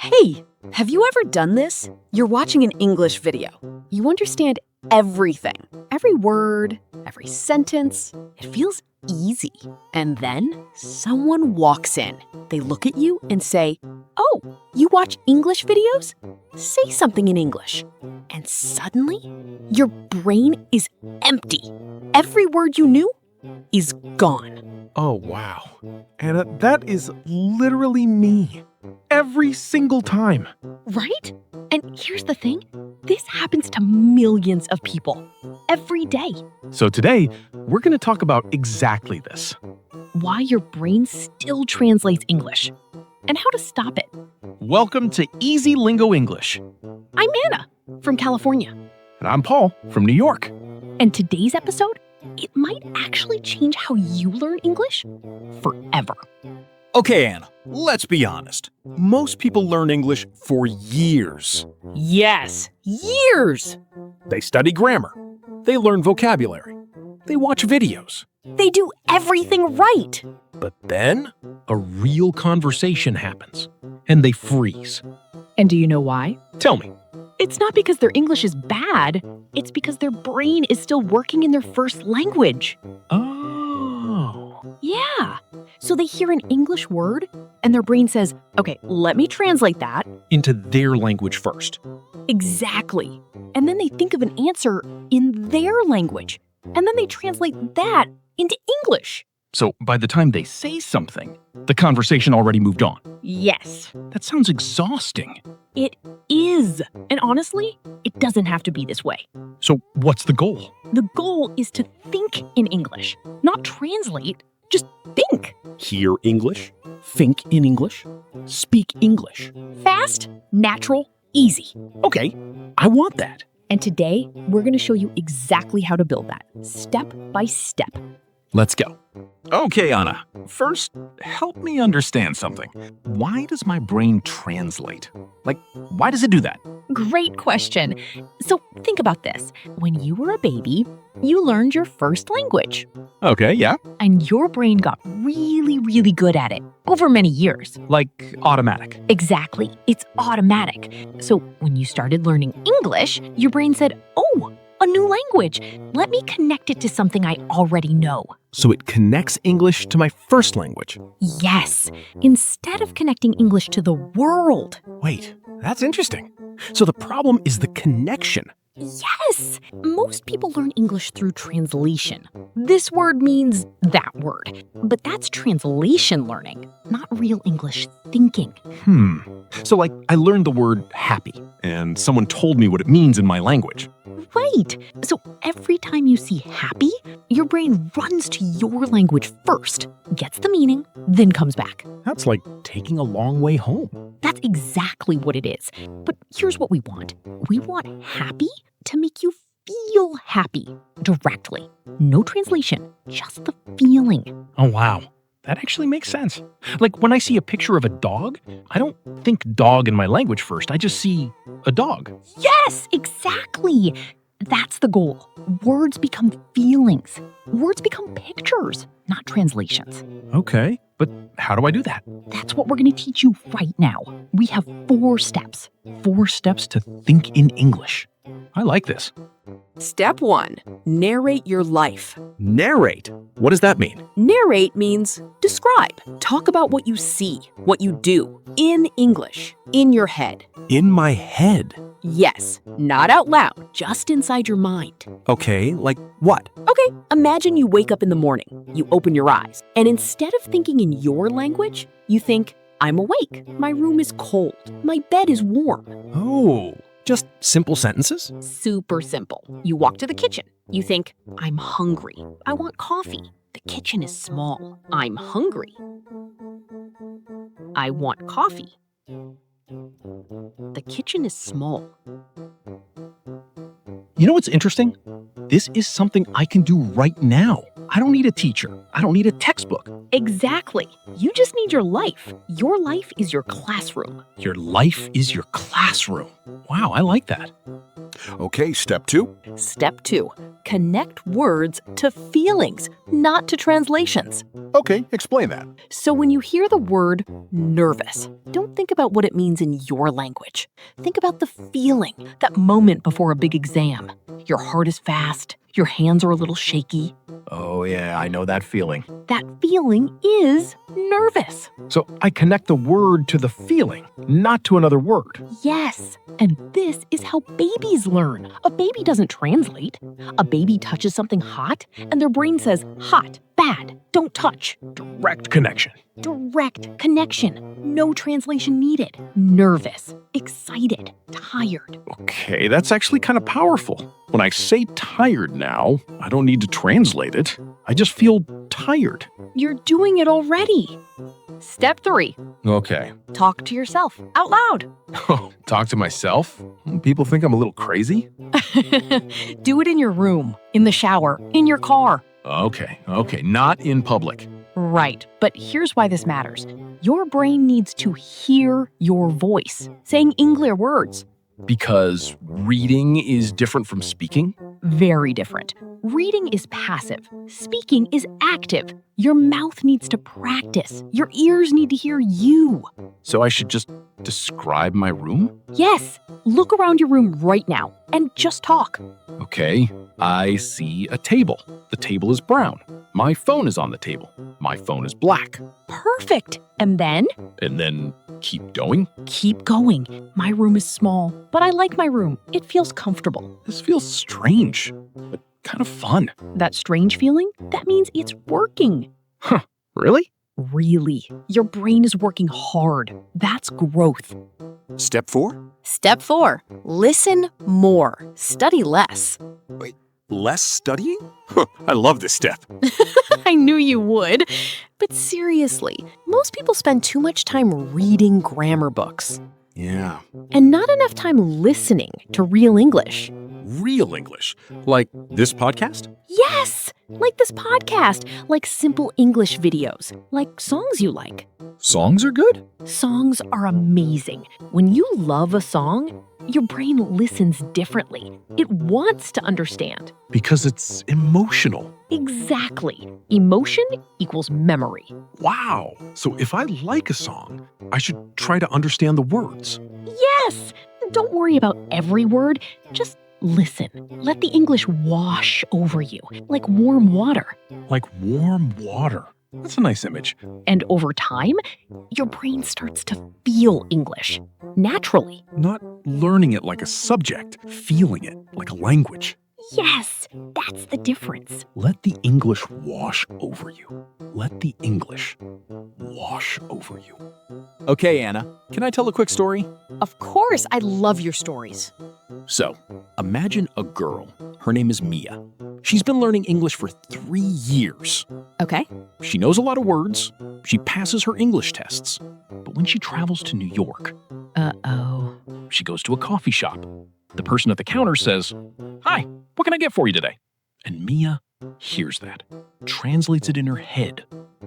Hey, have you ever done this? You're watching an English video. You understand everything, every word, every sentence. It feels easy. And then someone walks in. They look at you and say, "Oh, you watch English videos? Say something in English." And suddenly, your brain is empty. Every word you knew is gone. Oh, wow. Anna, that is literally me. Every single time. Right? And here's the thing. This happens to millions of people every day. So today, we're going to talk about exactly this. Why your brain still translates English and how to stop it. Welcome to Easy Lingo English. I'm Anna from California. And I'm Paul from New York. And today's episode, it might actually change how you learn English forever. Okay, Anna, let's be honest. Most people learn English for years. Yes, years. They study grammar. They learn vocabulary. They watch videos. They do everything right. But then, a real conversation happens, and they freeze. And do you know why? Tell me. It's not because their English is bad. It's because their brain is still working in their first language. Oh. Yeah. So they hear an English word, and their brain says, okay, let me translate that. Into their language first. Exactly. And then they think of an answer in their language. And then they translate that into English. So by the time they say something, the conversation already moved on. Yes. That sounds exhausting. It is. And honestly, it doesn't have to be this way. So what's the goal? The goal is to think in English, not translate. Just think. Hear English, think in English, speak English. Fast, natural, easy. Okay, I want that. And today, we're going to show you exactly how to build that, step by step. Let's go. Okay, Anna. First, help me understand something. Why does my brain translate? Like, why does it do that? Great question. So think about this. When you were a baby, you learned your first language. Okay, yeah. And your brain got really, really good at it over many years. Like automatic. Exactly. It's automatic. So when you started learning English, your brain said, oh, a new language. Let me connect it to something I already know. So it connects English to my first language. Yes, instead of connecting English to the world. Wait, that's interesting. So the problem is the connection. Yes! Most people learn English through translation. This word means that word. But that's translation learning, not real English thinking. So like I learned the word happy, and someone told me what it means in my language. Right. So every time you see happy, your brain runs to your language first, gets the meaning, then comes back. That's like taking a long way home. That's exactly what it is. But here's what we want. We want happy to make you feel happy directly. No translation, just the feeling. Oh, wow. That actually makes sense. Like when I see a picture of a dog, I don't think dog in my language first. I just see a dog. Yes, exactly. That's the goal. Words become feelings. Words become pictures, not translations. Okay, but how do I do that? That's what we're going to teach you right now. We have 4 steps. 4 steps to think in English. I like this. Step 1. Narrate your life. Narrate. What does that mean? Narrate means describe. Talk about what you see, what you do, in English, in your head. In my head. Yes, not out loud, just inside your mind. Okay, like what? Okay, imagine you wake up in the morning, you open your eyes, and instead of thinking in your language, you think, I'm awake, my room is cold, my bed is warm. Oh, just simple sentences? Super simple. You walk to the kitchen. You think, I'm hungry. I want coffee. The kitchen is small. I'm hungry. I want coffee. The kitchen is small. You know what's interesting? This is something I can do right now. I don't need a teacher. I don't need a textbook. Exactly. You just need your life. Your life is your classroom. Your life is your classroom. Wow, I like that. Okay, step 2. Step 2. Connect words to feelings, not to translations. Okay, explain that. So when you hear the word nervous, don't think about what it means in your language. Think about the feeling, that moment before a big exam. Your heart is fast, your hands are a little shaky. Oh, yeah, I know that feeling. That feeling is nervous. So I connect the word to the feeling, not to another word. Yes, and this is how babies learn. A baby doesn't translate. A baby touches something hot, and their brain says, hot, bad, don't touch. Direct connection. Direct connection. No translation needed. Nervous, excited, tired. Okay, that's actually kind of powerful. When I say tired now, I don't need to translate it. I just feel tired. You're doing it already. Step 3. Okay. Talk to yourself out loud. Talk to myself? People think I'm a little crazy? Do it in your room, in the shower, in your car. Okay, not in public. Right, but here's why this matters. Your brain needs to hear your voice, saying English words. Because reading is different from speaking? Very different. Reading is passive. Speaking is active. Your mouth needs to practice. Your ears need to hear you. So I should just describe my room? Yes. Look around your room right now and just talk. Okay, I see a table. The table is brown. My phone is on the table. My phone is black. Perfect. And then? And then keep going? Keep going. My room is small, but I like my room. It feels comfortable. This feels strange, but kind of fun. That strange feeling? That means it's working. Huh, really? Really. Your brain is working hard. That's growth. Step 4. Step 4. Listen more. Study less. Less studying? I love this step. I knew you would. But seriously, most people spend too much time reading grammar books Yeah. and not enough time listening to real English. Real English. Like this podcast? Yes, like this podcast, like simple English videos, like songs you like. Songs are good? Songs are amazing. When you love a song, your brain listens differently. It wants to understand. Because it's emotional. Exactly. Emotion equals memory. Wow. So if I like a song, I should try to understand the words. Yes! Don't worry about every word. Just listen. Let the English wash over you, like warm water. Like warm water. That's a nice image. And over time, your brain starts to feel English naturally. Not learning it like a subject, feeling it like a language. Yes, that's the difference. Let the English wash over you. Let the English wash over you. Okay, Anna, can I tell a quick story? Of course, I love your stories. So, imagine a girl. Her name is Mia. She's been learning English for 3 years. Okay. She knows a lot of words. She passes her English tests. But when she travels to New York, Uh-oh. she goes to a coffee shop. The person at the counter says, "Hi, what can I get for you today?" And Mia hears that, translates it in her head,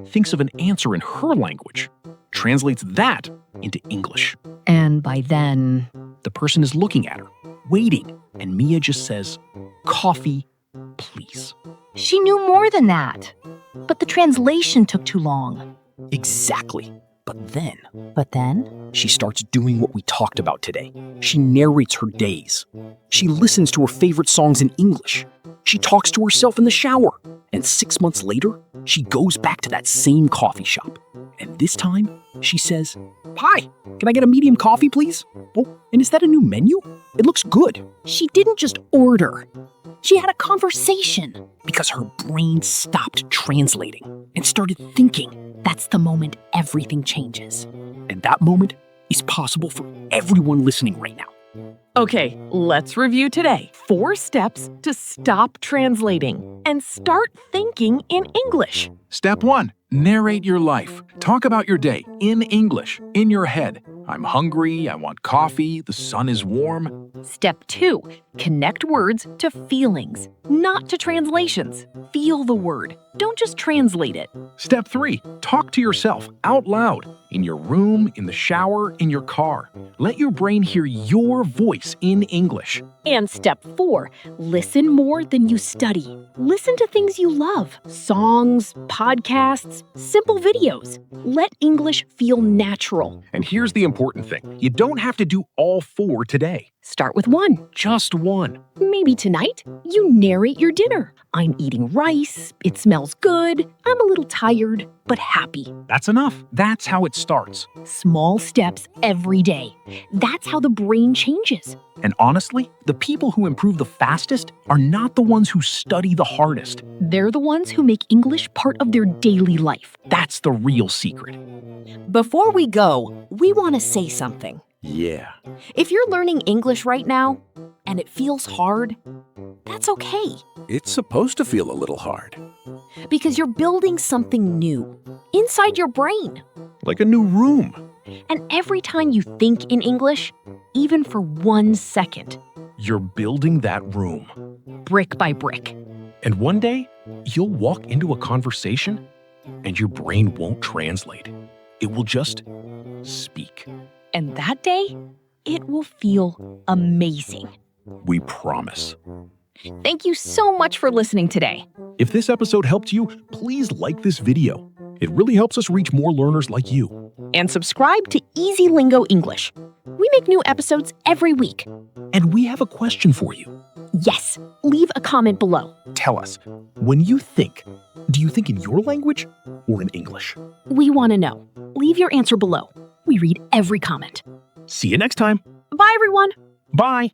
thinks of an answer in her language, translates that into English. And by then, The person is looking at her, waiting, and Mia just says, "Coffee, please." she knew more than that. But the translation took too long. exactly. But then, But then? she starts doing what we talked about today. She narrates her days. She listens to her favorite songs in English. She talks to herself in the shower. And 6 months later, she goes back to that same coffee shop. And this time, she says, "Hi, can I get a medium coffee, please? Oh, and is that a new menu? It looks good." She didn't just order. She had a conversation. Because her brain stopped translating and started thinking. That's the moment everything changes. And that moment is possible for everyone listening right now. Okay, let's review today. 4 steps to stop translating and start thinking in English. Step 1, narrate your life. Talk about your day in English, in your head. I'm hungry, I want coffee, the sun is warm. Step 2, connect words to feelings, not to translations. Feel the word. Don't just translate it. Step 3, talk to yourself out loud, in your room, in the shower, in your car. Let your brain hear your voice in English. And step 4, listen more than you study. Listen to things you love. Songs, podcasts, simple videos. Let English feel natural. And here's the important thing. You don't have to do all 4 today. Start with 1. Just 1. Maybe tonight, you narrate your dinner. I'm eating rice. It smells good. I'm a little tired, but happy. That's enough. That's how it starts. Small steps every day. That's how the brain changes. And honestly, the people who improve the fastest are not the ones who study the hardest. They're the ones who make English part of their daily life. That's the real secret. Before we go, we want to say something. Yeah. If you're learning English right now and it feels hard, that's okay, It's supposed to feel a little hard. because you're building something new inside your brain. Like a new room. And every time you think in English, even for 1 second, You're building that room. brick by brick, And one day, you'll walk into a conversation and your brain won't translate. It will just speak. and that day, it will feel amazing. We promise. Thank you so much for listening today. If this episode helped you, please like this video. It really helps us reach more learners like you. And subscribe to Easy Lingo English. We make new episodes every week. And we have a question for you. Yes, leave a comment below. Tell us, when you think, do you think in your language or in English? We want to know. Leave your answer below. We read every comment. See you next time. Bye, everyone. Bye.